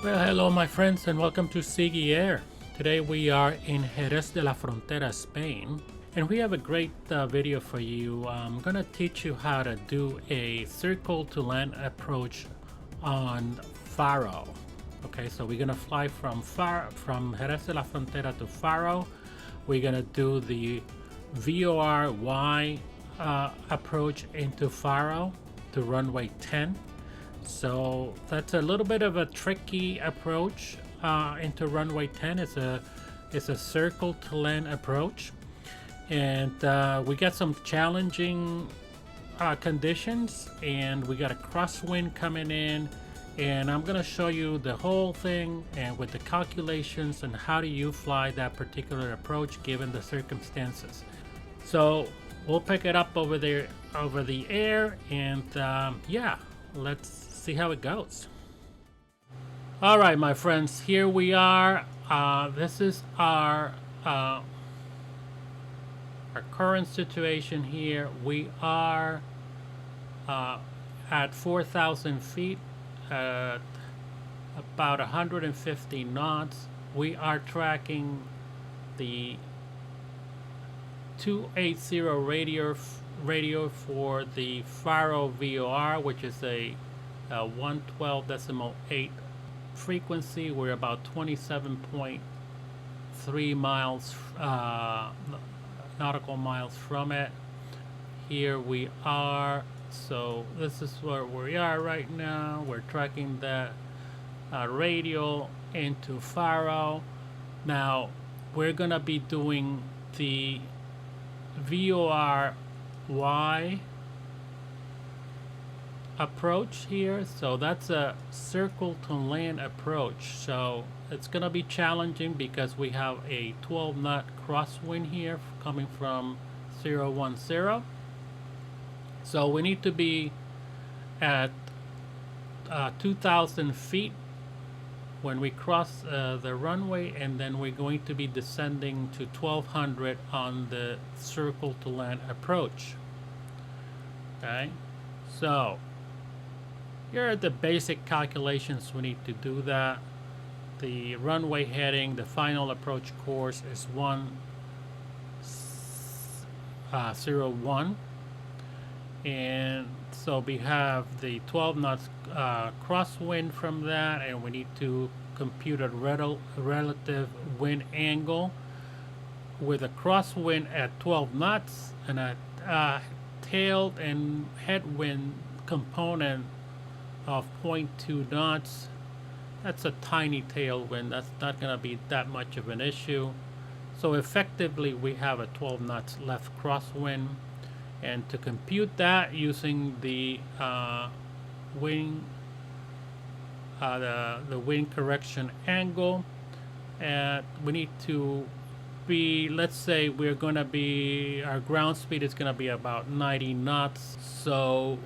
Well, hello, my friends, and welcome to Sigui Air. Today we are in Jerez de la Frontera, Spain, and we have a great video for you. I'm going to teach you how to do a circle to land approach on Faro. Okay, so we're going to fly from Jerez de la Frontera to Faro. We're going to do the VOR Y approach into Faro to runway 10. So that's a little bit of a tricky approach into runway 10. It's a circle to land approach, and we got some challenging conditions, and we got a crosswind coming in, and I'm gonna show you the whole thing and with the calculations and how do you fly that particular approach given the circumstances. So we'll pick it up over there over the air, and yeah, let's see how it goes. All right, my friends, here we are. This is our current situation here. We are at 4,000 feet at about 150 knots. We are tracking the 280 radio for the Faro VOR, which is a 112.8 frequency. We're about 27.3 miles nautical miles from it. Here we are. So this is where we are right now. We're tracking that radio into Faro. Now we're gonna be doing the VOR Y approach here. So that's a circle to land approach. So it's gonna be challenging because we have a 12 knot crosswind here coming from 010. So we need to be at 2,000 feet when we cross the runway, and then we're going to be descending to 1,200 on the circle to land approach. Okay, so here are the basic calculations we need to do that. The runway heading, the final approach course is 101, and so we have the 12 knots crosswind from that, and we need to compute a relative wind angle with a crosswind at 12 knots and a tail and headwind component of 0.2 knots. That's a tiny tailwind. That's not going to be that much of an issue. So effectively we have a 12 knots left crosswind, and to compute that using the wind the wind correction angle, we need to be, let's say we're going to be, our ground speed is going to be about 90 knots. So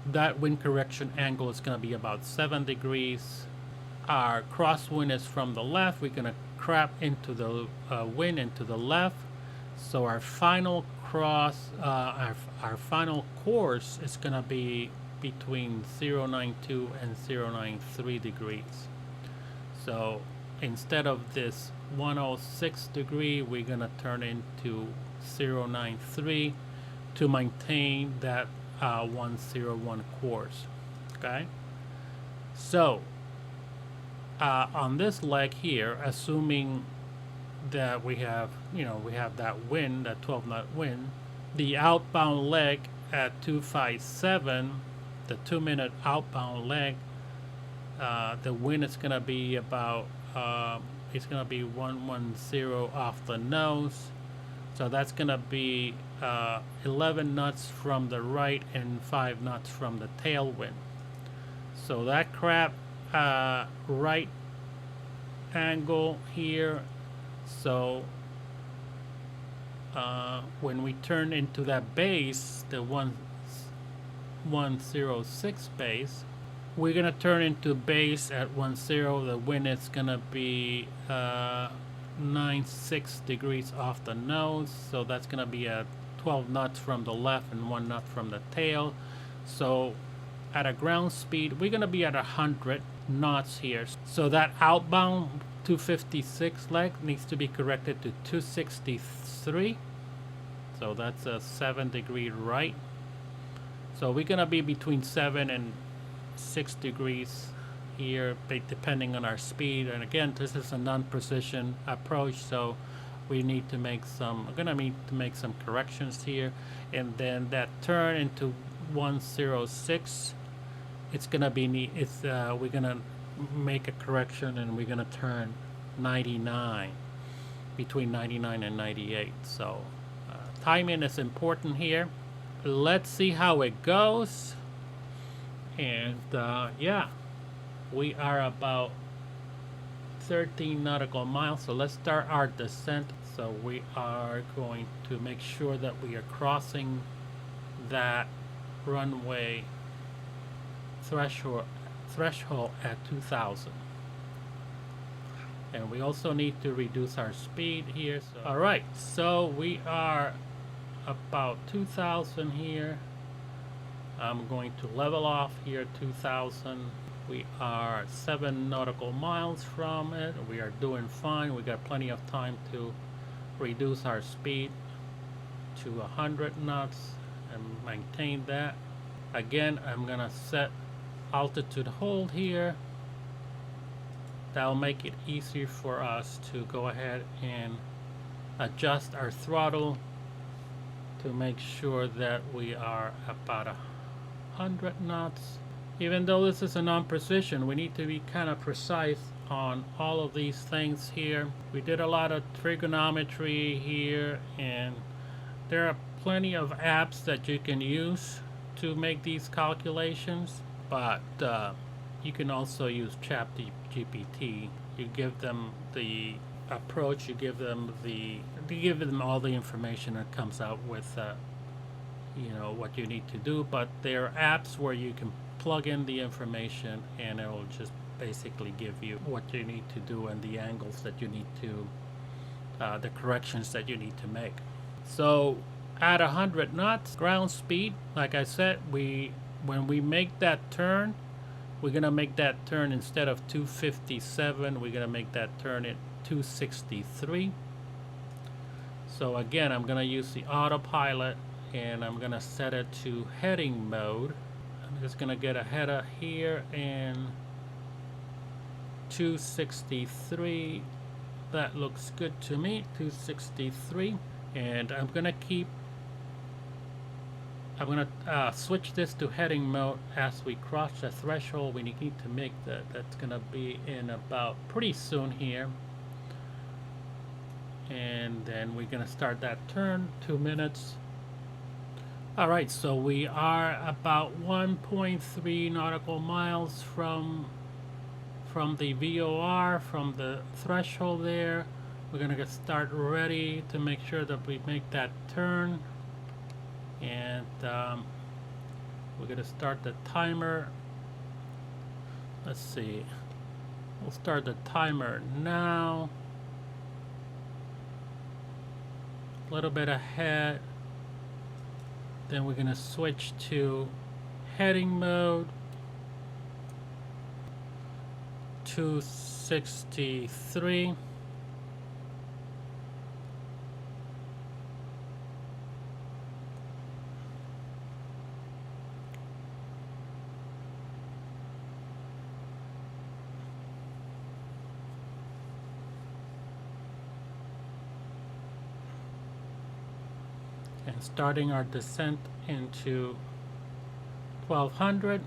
that wind correction angle is going to be about 7 degrees. Our crosswind is from the left. We're going to crab into the wind into the left. So our final our final course is going to be between 092 and 093 degrees. So instead of this 106 degree, we're going to turn into 093 to maintain that 101 course. Okay, so on this leg here, assuming that we have that wind, that 12 knot wind, the outbound leg at 257, the 2-minute outbound leg, the wind is going to be about it's going to be 110 off the nose. So that's going to be 11 knots from the right and 5 knots from the tailwind. So that crab right angle here. So when we turn into that base, the 106 base, we're gonna turn into base at 10. The wind is gonna be 96 degrees off the nose, so that's gonna be at 12 knots from the left and 1 knot from the tail. So at a ground speed, we're gonna be at 100 knots here. So that outbound 256 leg needs to be corrected to 263. So that's a 7-degree right. So we're gonna be between 7 and 6 degrees here, depending on our speed. And again, this is a non-precision approach, so we need to make some, I'm gonna need to make some corrections here. And then that turn into 106, it's gonna be, we're gonna make a correction and we're gonna turn 99, between 99 and 98. So timing is important here. Let's see how it goes. And yeah, we are about 13 nautical miles, so let's start our descent. So we are going to make sure that we are crossing that runway threshold at 2000, and we also need to reduce our speed here. So, all right, so we are about 2000 here. I'm going to level off here 2000. We are 7 nautical miles from it. We are doing fine. We got plenty of time to reduce our speed to 100 knots and maintain that. Again, I'm gonna set altitude hold here. That'll make it easier for us to go ahead and adjust our throttle to make sure that we are about 100 knots. Even though this is a non-precision, we need to be kind of precise on all of these things here. We did a lot of trigonometry here, and there are plenty of apps that you can use to make these calculations, but you can also use ChatGPT. You give them the approach, you give them all the information that comes out with you know, what you need to do. But there are apps where you can plug in the information and it will just basically give you what you need to do and the angles that you need to, the corrections that you need to make. So at 100 knots ground speed, like I said, when we make that turn, we're gonna make that turn instead of 257, we're gonna make that turn at 263. So again, I'm gonna use the autopilot and I'm gonna set it to heading mode. I'm just gonna get a header here and 263. That looks good to me, 263. And I'm gonna switch this to heading mode as we cross the threshold. We need to make that. That's gonna be in about pretty soon here. And then we're gonna start that turn, 2 minutes. All right, so we are about 1.3 nautical miles from the VOR, from the threshold there. We're gonna get start ready to make sure that we make that turn. And we're gonna start the timer. Let's see, we'll start the timer now. A little bit ahead. Then we're gonna switch to heading mode. 263. And starting our descent into 1200.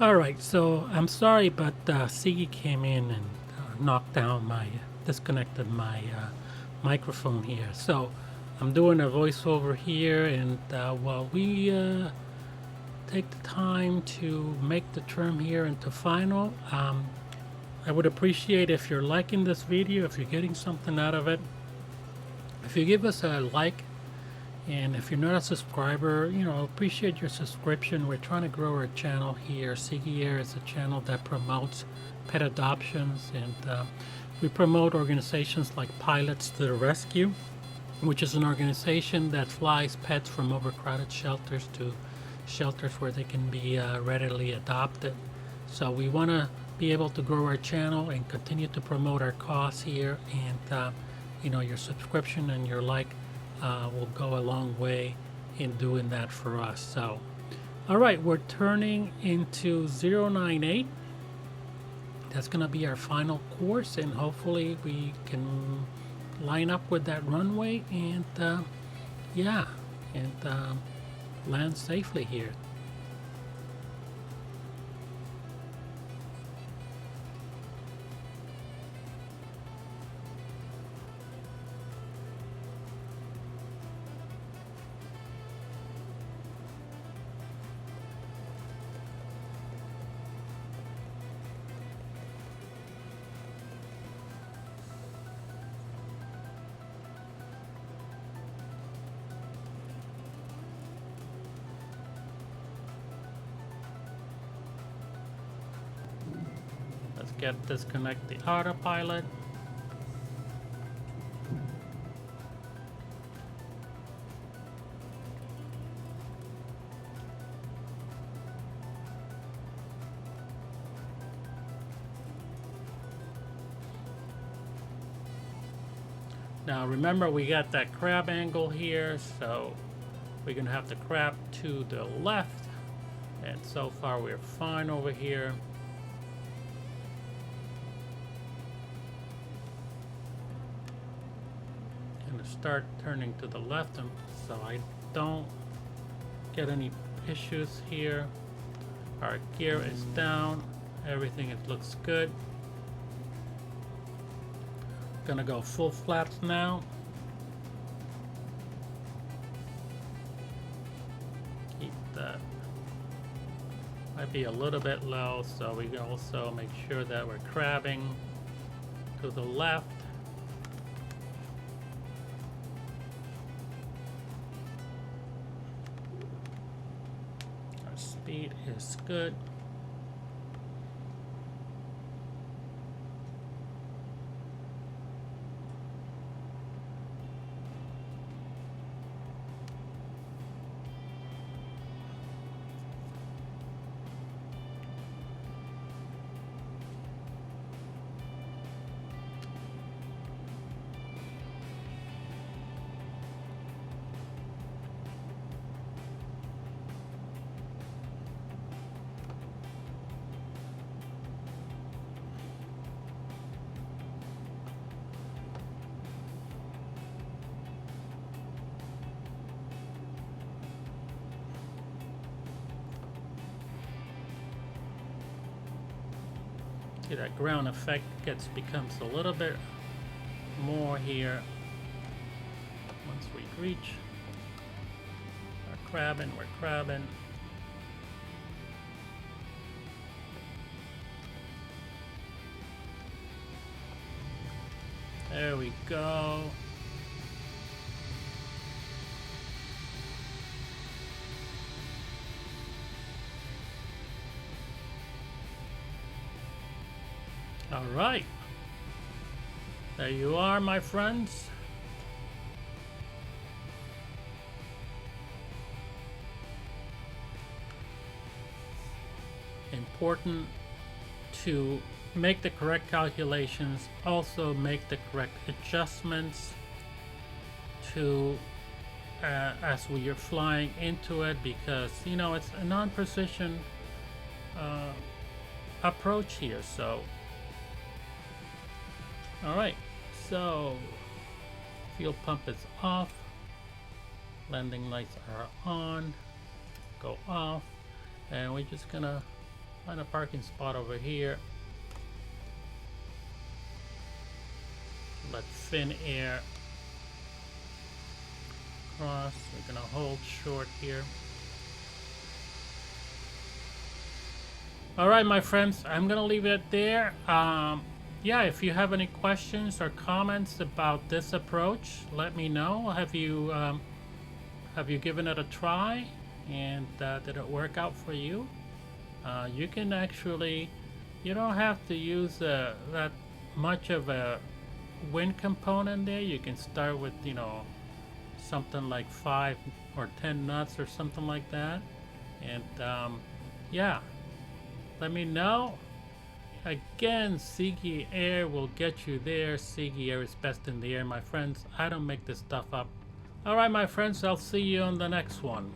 All right, so I'm sorry, but Siggy came in and knocked down disconnected my microphone here. So I'm doing a voiceover here, and while we take the time to make the term here into final, I would appreciate if you're liking this video, if you're getting something out of it, if you give us a like And if you're not a subscriber, you know, appreciate your subscription. We're trying to grow our channel here. Sigi Air is a channel that promotes pet adoptions, and we promote organizations like Pilots to the Rescue, which is an organization that flies pets from overcrowded shelters to shelters where they can be readily adopted. So we want to be able to grow our channel and continue to promote our cause here, and you know, your subscription and your like will go a long way in doing that for us. So all right, we're turning into 098. That's going to be our final course, and hopefully we can line up with that runway and yeah, and land safely here. Disconnect the autopilot. Now remember, we got that crab angle here, so we're gonna have the crab to the left, and so far we're fine over here. Start turning to the left, and so I don't get any issues here. Our gear is down, everything looks good. Gonna go full flaps now. Keep that, might be a little bit low, so we can also make sure that we're crabbing to the left. Speed is good. See, that ground effect becomes a little bit more here once we reach. We're crabbing. There we go. All right, there you are, my friends. Important to make the correct calculations, also make the correct adjustments to as we are flying into it, because you know it's a non-precision approach here. So all right, so fuel pump is off, landing lights are on, go off, and we're just gonna find a parking spot over here. Let thin air cross. We're gonna hold short here. All right, my friends, I'm gonna leave it there. Yeah, if you have any questions or comments about this approach, let me know. Have you Have you given it a try? And did it work out for you? You can actually, you don't have to use that much of a wind component there. You can start with, you know, something like 5 or 10 knots or something like that. And yeah, let me know. Again, Sigi Air will get you there. Sigi Air is best in the air, my friends. I don't make this stuff up. Alright, my friends, I'll see you on the next one.